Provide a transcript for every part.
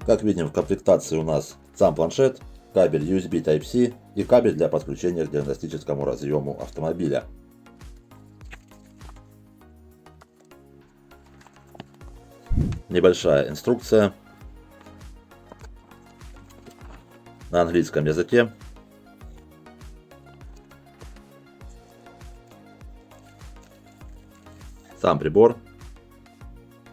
Как видим, в комплектации у нас сам планшет, кабель USB Type-C и кабель для подключения к диагностическому разъему автомобиля. Небольшая инструкция на английском языке. Сам прибор.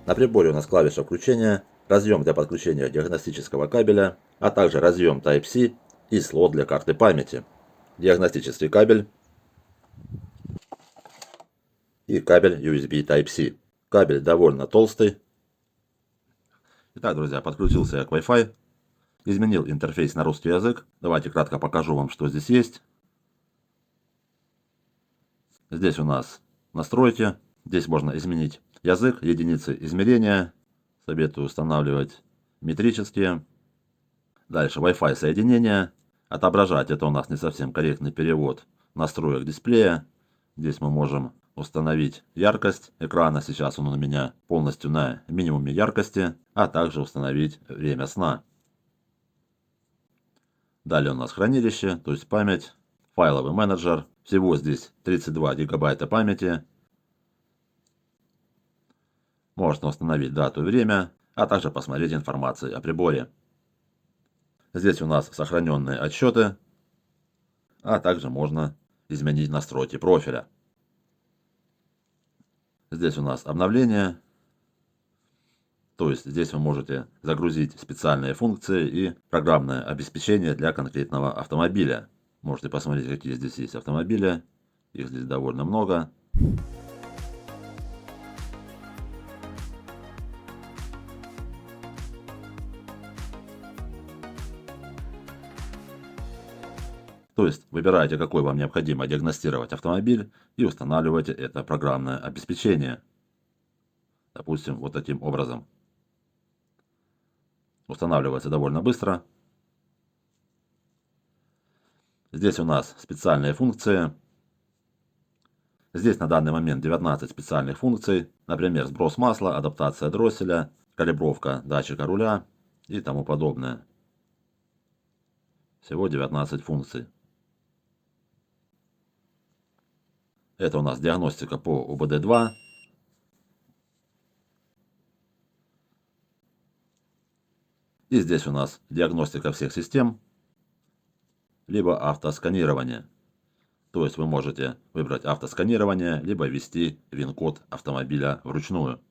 На приборе у нас клавиша включения, разъем для подключения диагностического кабеля, а также разъем Type-C и слот для карты памяти. Диагностический кабель и кабель USB Type-C. Кабель довольно толстый. Итак, друзья, подключился я к Wi-Fi. Изменил интерфейс на русский язык. Давайте кратко покажу вам, что здесь есть. Здесь у нас настройки. Здесь можно изменить язык, единицы измерения. Советую устанавливать метрические. Дальше Wi-Fi соединение. Отображать, это у нас не совсем корректный перевод, настроек дисплея. Здесь мы можем установить яркость экрана. Сейчас он у меня полностью на минимуме яркости. А также установить время сна. Далее у нас хранилище, то есть память. Файловый менеджер. Всего здесь 32 гигабайта памяти. Можно установить дату и время, а также посмотреть информацию о приборе. Здесь у нас сохраненные отчеты, а также можно изменить настройки профиля. Здесь у нас обновление, то есть здесь вы можете загрузить специальные функции и программное обеспечение для конкретного автомобиля. Можете посмотреть, какие здесь есть автомобили, их здесь довольно много. То есть выбираете, какой вам необходимо диагностировать автомобиль, и устанавливаете это программное обеспечение. Допустим, вот таким образом. Устанавливается довольно быстро. Здесь у нас специальные функции. Здесь на данный момент 19 специальных функций. Например, сброс масла, адаптация дросселя, калибровка датчика руля и тому подобное. Всего 19 функций. Это у нас диагностика по УБД-2. И здесь у нас диагностика всех систем, либо автосканирование. То есть вы можете выбрать автосканирование, либо ввести ВИН-код автомобиля вручную.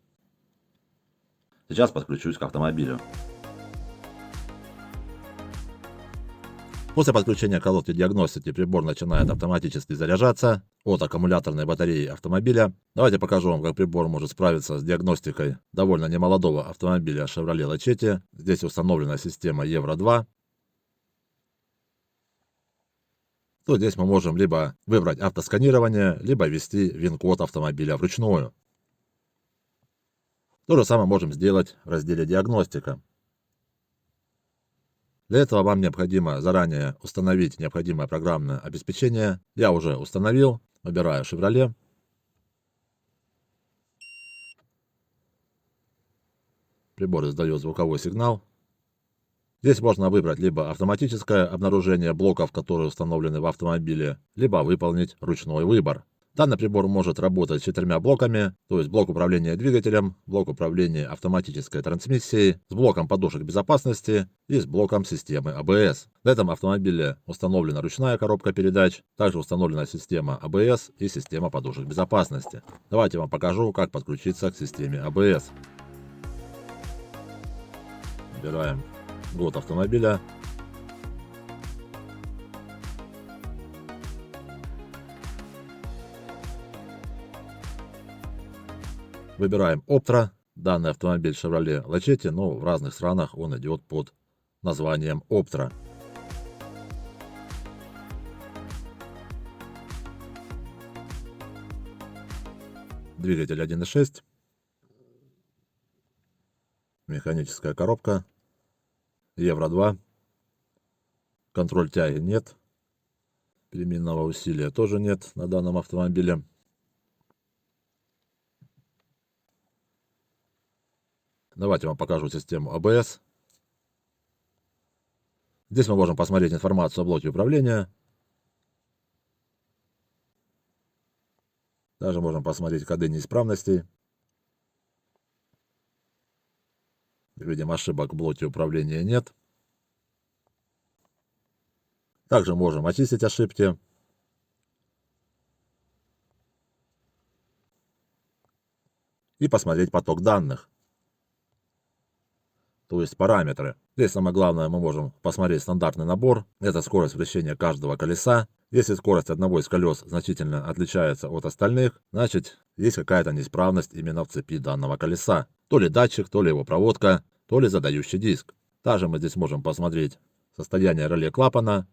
Сейчас подключусь к автомобилю. После подключения колодки диагностики прибор начинает автоматически заряжаться от аккумуляторной батареи автомобиля. Давайте покажу вам, как прибор может справиться с диагностикой довольно немолодого автомобиля Chevrolet Lachetti. Здесь установлена система Евро-2. То здесь мы можем либо выбрать автосканирование, либо ввести ВИН-код автомобиля вручную. То же самое можем сделать в разделе «Диагностика». Для этого вам необходимо заранее установить необходимое программное обеспечение. Я уже установил. Выбираю Chevrolet. Прибор издает звуковой сигнал. Здесь можно выбрать либо автоматическое обнаружение блоков, которые установлены в автомобиле, либо выполнить ручной выбор. Данный прибор может работать с 4 блоками, то есть блок управления двигателем, блок управления автоматической трансмиссией, с блоком подушек безопасности и с блоком системы ABS. На этом автомобиле установлена ручная коробка передач, также установлена система ABS и система подушек безопасности. Давайте я вам покажу, как подключиться к системе ABS. Выбираем год автомобиля. Выбираем Optra. Данный автомобиль Chevrolet Lachetti, но в разных странах он идет под названием Optra. Двигатель 1.6. Механическая коробка. Евро-2. Контроль тяги нет. Переменного усилия тоже нет на данном автомобиле. Давайте я вам покажу систему ABS. Здесь мы можем посмотреть информацию о блоке управления. Также можем посмотреть коды неисправностей. Видим, ошибок в блоке управления нет. Также можем очистить ошибки. И посмотреть поток данных. То есть параметры. Здесь самое главное, мы можем посмотреть стандартный набор. Это скорость вращения каждого колеса. Если скорость одного из колес значительно отличается от остальных, значит есть какая-то неисправность именно в цепи данного колеса. То ли датчик, то ли его проводка, то ли задающий диск. Также мы здесь можем посмотреть состояние реле клапана,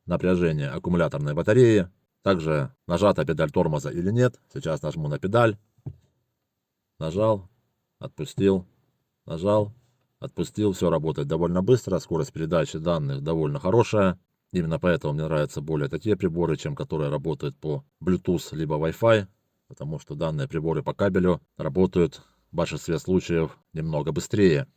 напряжение аккумуляторной батареи, также нажата педаль тормоза или нет. Сейчас нажму на педаль, нажал, отпустил, нажал, отпустил. Все работает довольно быстро, скорость передачи данных довольно хорошая. Именно поэтому мне нравятся более такие приборы, чем которые работают по Bluetooth либо Wi-Fi, потому что данные приборы по кабелю работают в большинстве случаев немного быстрее.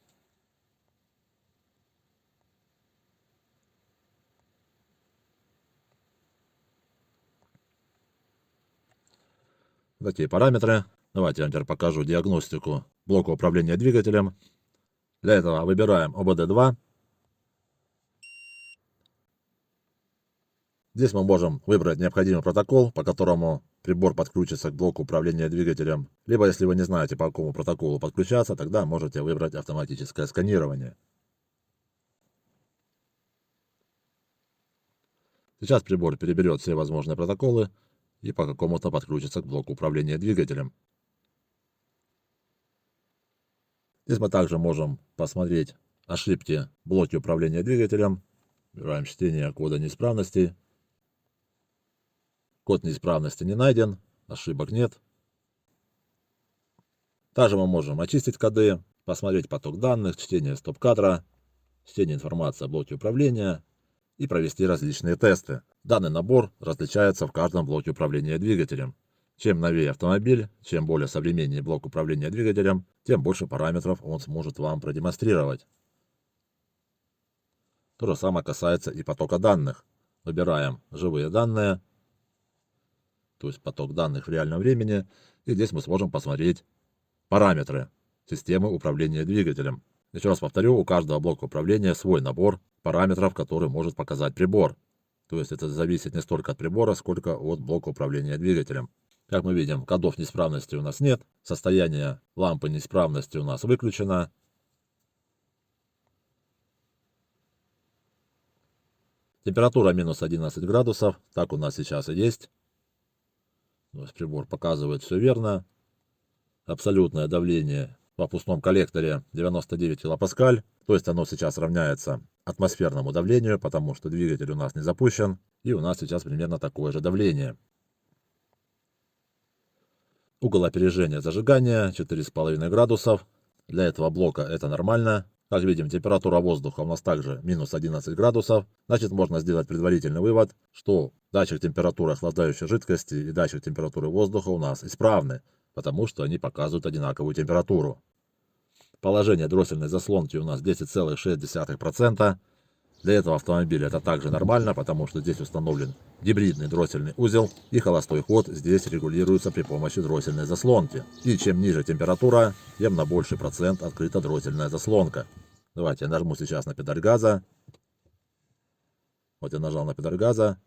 Такие параметры. Давайте я теперь покажу диагностику блока управления двигателем. Для этого выбираем ОБД2. Здесь мы можем выбрать необходимый протокол, по которому прибор подключится к блоку управления двигателем. Либо, если вы не знаете, по какому протоколу подключаться, тогда можете выбрать автоматическое сканирование. Сейчас прибор переберет все возможные протоколы и по какому-то подключится к блоку управления двигателем. Здесь мы также можем посмотреть ошибки в блоке управления двигателем. Выбираем чтение кода неисправностей. Код неисправности не найден, ошибок нет. Также мы можем очистить коды, посмотреть поток данных, чтение стоп-кадра, чтение информации о блоке управления и провести различные тесты. Данный набор различается в каждом блоке управления двигателем. Чем новее автомобиль, чем более современнее блок управления двигателем, тем больше параметров он сможет вам продемонстрировать. То же самое касается и потока данных. Выбираем живые данные, то есть поток данных в реальном времени, и здесь мы сможем посмотреть параметры системы управления двигателем. Еще раз повторю, у каждого блока управления свой набор параметров, который может показать прибор. То есть это зависит не столько от прибора, сколько от блока управления двигателем. Как мы видим, кодов неисправности у нас нет, состояние лампы неисправности у нас выключено. Температура минус 11 градусов, так у нас сейчас и есть. То есть прибор показывает все верно. Абсолютное давление в опускном коллекторе 99 килопаскаль. То есть оно сейчас равняется атмосферному давлению, потому что двигатель у нас не запущен. И у нас сейчас примерно такое же давление. Угол опережения зажигания 4,5 градусов. Для этого блока это нормально. Как видим, температура воздуха у нас также минус 11 градусов. Значит, можно сделать предварительный вывод, что датчик температуры охлаждающей жидкости и датчик температуры воздуха у нас исправны, потому что они показывают одинаковую температуру. Положение дроссельной заслонки у нас 10,6%. Для этого автомобиля это также нормально, потому что здесь установлен гибридный дроссельный узел, и холостой ход здесь регулируется при помощи дроссельной заслонки. И чем ниже температура, тем на больший процент открыта дроссельная заслонка. Давайте я нажму сейчас на педаль газа. Вот я нажал на педаль газа.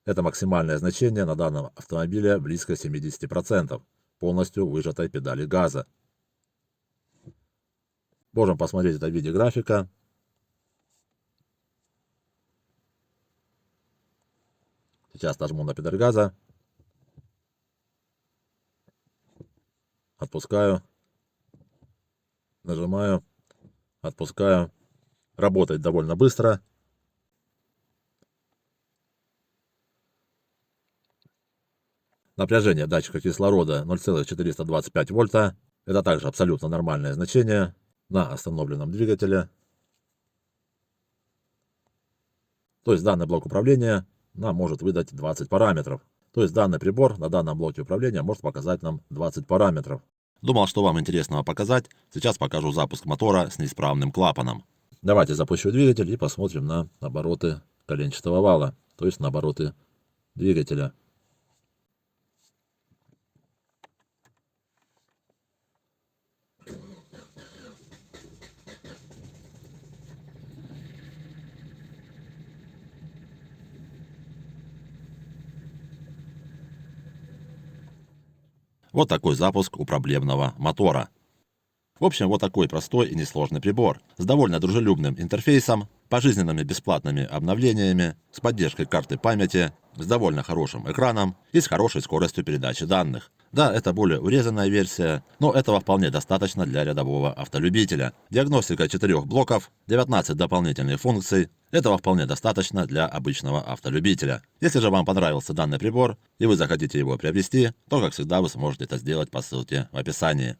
Это максимальное значение на данном автомобиле близко 70% полностью выжатой педали газа. Можем посмотреть это в виде графика. Сейчас нажму на педаль газа. Отпускаю. Нажимаю. Отпускаю. Работает довольно быстро. Напряжение датчика кислорода 0,425 вольта. Это также абсолютно нормальное значение на остановленном двигателе. То есть данный блок управления нам может выдать 20 параметров. То есть данный прибор на данном блоке управления может показать нам 20 параметров. Думал, что вам интересного показать. Сейчас покажу запуск мотора с неисправным клапаном. Давайте запущу двигатель и посмотрим на обороты коленчатого вала, то есть на обороты двигателя. Вот такой запуск у проблемного мотора. В общем, вот такой простой и несложный прибор, с довольно дружелюбным интерфейсом, пожизненными бесплатными обновлениями, с поддержкой карты памяти, с довольно хорошим экраном и с хорошей скоростью передачи данных. Да, это более урезанная версия, но этого вполне достаточно для рядового автолюбителя. Диагностика 4 блоков, 19 дополнительных функций. Этого вполне достаточно для обычного автолюбителя. Если же вам понравился данный прибор и вы захотите его приобрести, то, как всегда, вы сможете это сделать по ссылке в описании.